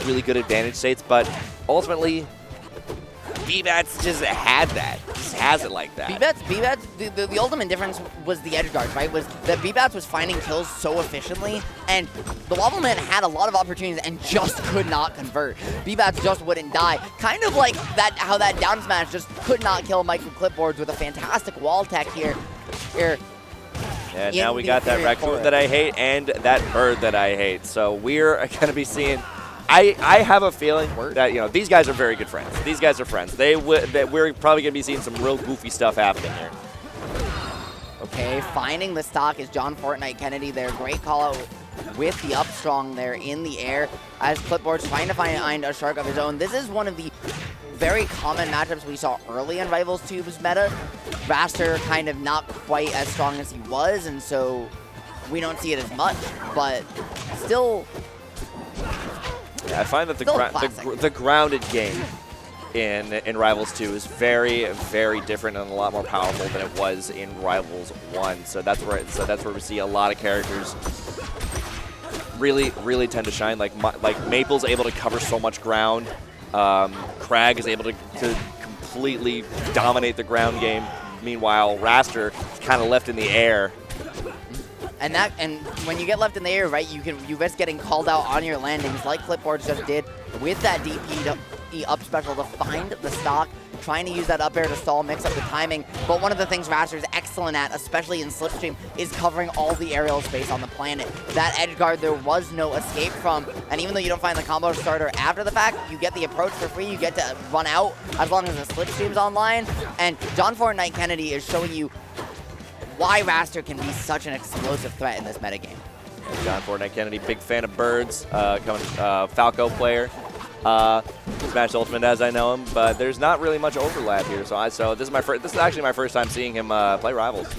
Really good advantage states, but ultimately, BBats just had that. Just has it like that. BBats, the ultimate difference was the edge guard, right? Was that BBats was finding kills so efficiently, and the Wobbleman had a lot of opportunities and just could not convert. BBats just wouldn't die. Kind of like that, how that down smash just could not kill Mike from Clipboards with a fantastic wall tech here. Yeah, now we got that raccoon that I hate and that bird that I hate. So we're going to be seeing... I have a feeling that, you know, these guys are very good friends. These guys are friends. We're probably going to be seeing some real goofy stuff happening here. Okay, finding the stock is John Fortnite Kennedy there. Great call out with the up strong there in the air as Clipboard's trying to find a shark of his own. This is one of the very common matchups we saw early in Rivals 2's meta. Raster kind of not quite as strong as he was, and so we don't see it as much, but still... Yeah, I find that the grounded game in Rivals 2 is very, very different and a lot more powerful than it was in Rivals 1. So that's where we see a lot of characters really tend to shine. Like Maple's able to cover so much ground. Crag is able to completely dominate the ground game. Meanwhile, Raster is kind of left in the air. And when you get left in the air, right, you risk getting called out on your landings, like Clipboards just did with that DP up special to find the stock, trying to use that up air to stall, mix up the timing. But one of the things Raster is excellent at, especially in Slipstream, is covering all the aerial space on the planet. That edge guard there was no escape from, and even though you don't find the combo starter after the fact, you get the approach for free, you get to run out as long as the Slipstream's online. And John Fortnite Kennedy is showing you why Raster can be such an explosive threat in this metagame. John Fortnite Kennedy, big fan of birds, Falco player. Smash Ultimate as I know him, but there's not really much overlap here. So this is actually my first time seeing him play Rivals.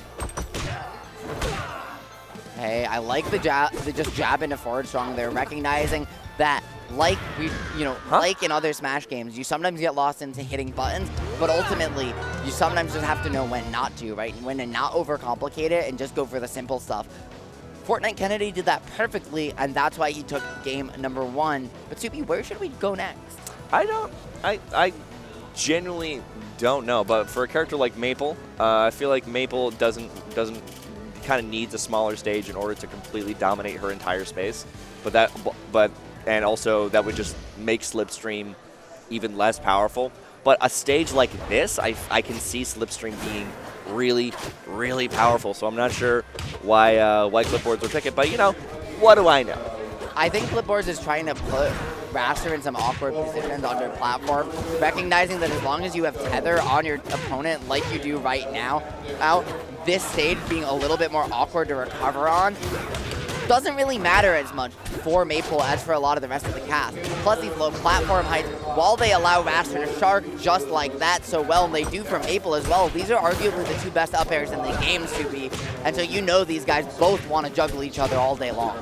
Hey, I like the just jab into forward strong there, recognizing that like like in other Smash games, you sometimes get lost into hitting buttons, but ultimately you sometimes just have to know when not to, right? When to not overcomplicate it and just go for the simple stuff. Fortnite Kennedy did that perfectly, and that's why he took game number 1. But Soupy, where should we go next? I genuinely don't know, but for a character like Maple, I feel like Maple doesn't kind of needs a smaller stage in order to completely dominate her entire space. And also that would just make Slipstream even less powerful. But a stage like this, I can see Slipstream being really powerful. So I'm not sure why Clipboards would pick it, but you know, what do I know? I think Clipboards is trying to put Raster in some awkward positions on their platform, recognizing that as long as you have tether on your opponent like you do right now, this stage being a little bit more awkward to recover on doesn't really matter as much for Maple as for a lot of the rest of the cast. Plus these low platform heights, while they allow Raster to shark just like that so well, and they do for Maple as well, these are arguably the 2 best up airs in the game, Soupy. And so you know these guys both want to juggle each other all day long.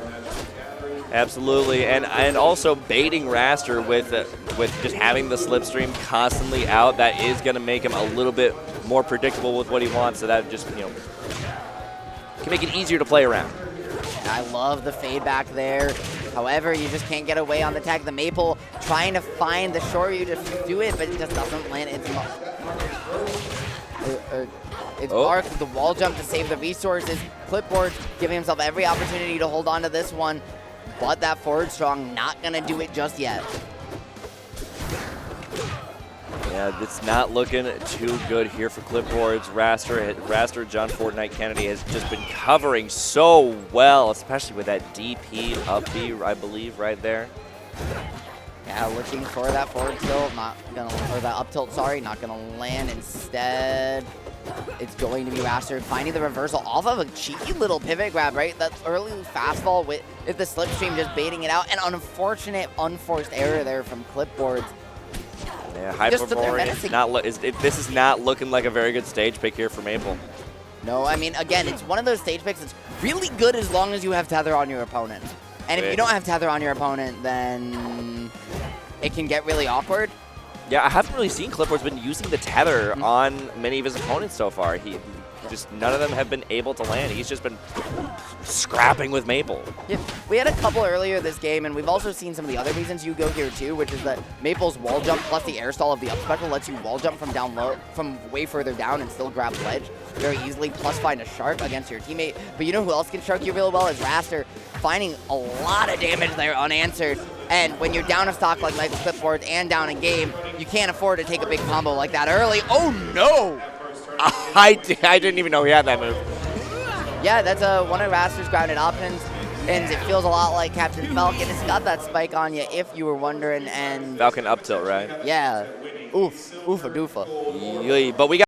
Absolutely, and also baiting Raster with just having the Slipstream constantly out, that is going to make him a little bit more predictable with what he wants, so that just, you know, can make it easier to play around. I love the fade back there. However, you just can't get away on the tag. The Maple trying to find the Shoryu to do it, but it just doesn't land. It's It's Oh. Mark with the wall jump to save the resources. Clipboards giving himself every opportunity to hold on to this one, but that forward strong not gonna do it just yet. Yeah, it's not looking too good here for Clipboards. Raster, John Fortnite Kennedy has just been covering so well, especially with that DP up B, I believe, right there. Yeah, looking for that forward tilt, not gonna, or that up tilt, sorry, not gonna land. Instead, it's going to be Raster finding the reversal off of a cheeky little pivot grab, right? That early fastball with the slipstream just baiting it out. An unfortunate, unforced error there from Clipboards. Yeah, Hyperborean, this is not looking like a very good stage pick here for Maple. No, I mean, again, it's one of those stage picks that's really good as long as you have Tether on your opponent. And if you don't have Tether on your opponent, then it can get really awkward. Yeah, I haven't really seen Clipboards been using the Tether on many of his opponents so far. Just none of them have been able to land. He's just been scrapping with Maple. Yeah, we had a couple earlier this game, and we've also seen some of the other reasons you go here too, which is that Maple's wall jump plus the air stall of the up special lets you wall jump from down low, from way further down and still grab ledge very easily, plus find a shark against your teammate. But you know who else can shark you really well is Raster, finding a lot of damage there unanswered. And when you're down a stock like Michael Clipboard and down a game, you can't afford to take a big combo like that early. Oh no! I didn't even know he had that move. Yeah, that's one of Raster's grounded options, and it feels a lot like Captain Falcon. It's got that spike on you, if you were wondering, and... Falcon up tilt, right? Yeah. Oof. Oofa doofa. But we got...